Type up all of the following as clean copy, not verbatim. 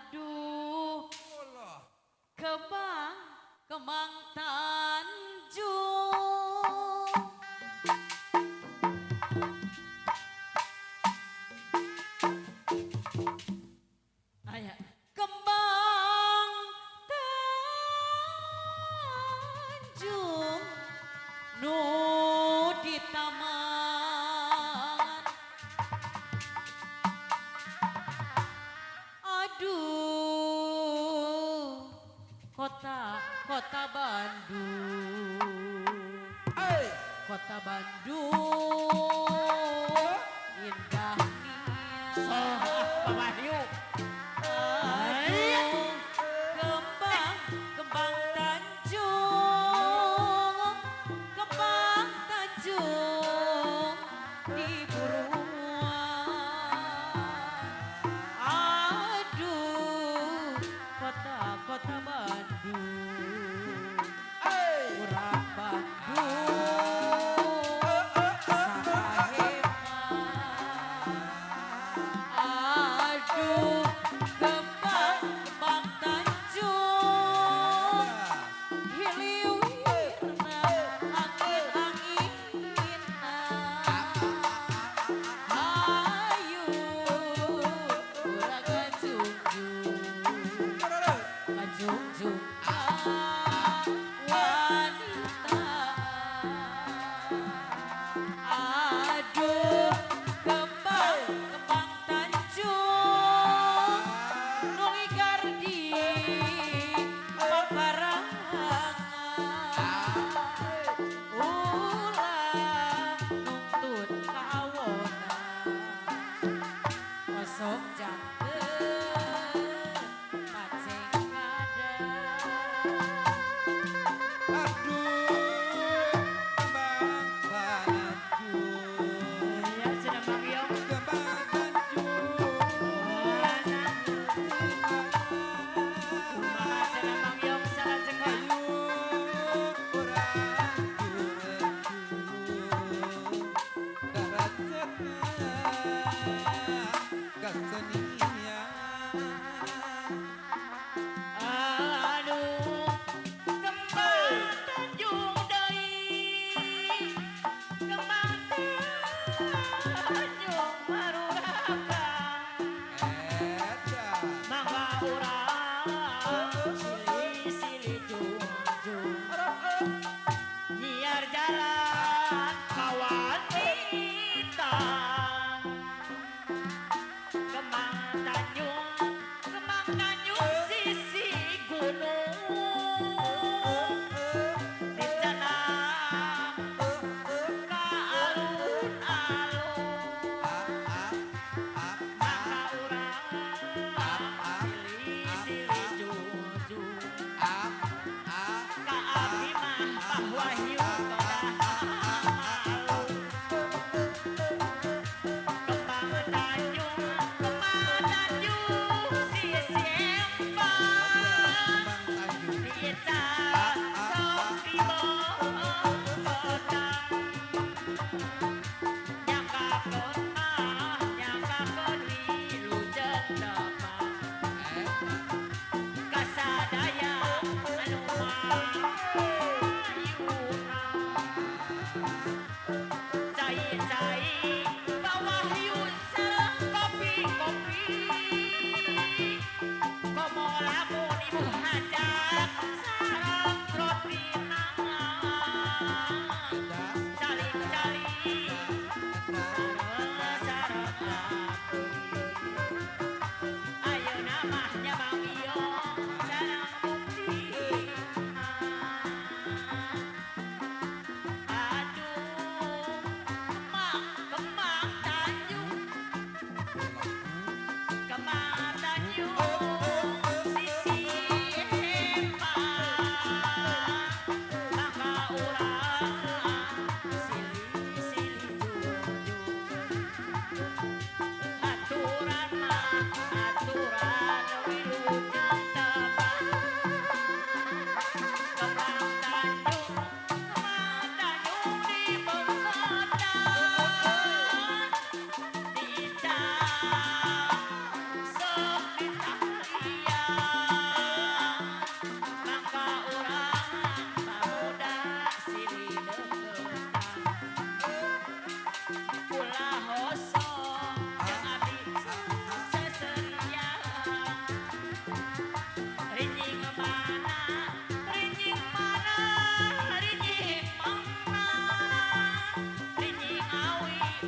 Aduh, kembang, kembang Tanjung. Ayah, kembang Tanjung, nu di taman. Aduh, kota Bandung, kota Bandung, indahnya. Pamahiu. Aduh, kembang Tanjung, kembang Tanjung di buruan. Aduh, kota Bandung, urang Bandung, saha hebat. Aduh, kembang Tanjung, hiliwirna angin-anginna. Hayu, urang kanjungjung wanita. Aduh, kembang Tanjung, nungigar di pekarangan. Ulah nuntun kawonan, kosong janten paceng kada. Ya sudah Bang Yong. Kumaha cenah Bang Yong salajengna. Aduh, kembang Tanjung deui, kembang Tanjung maruragang. Mangga urang silih-silih junjung, nyiar jalan ka wanita. Kembang Tanjung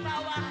bawah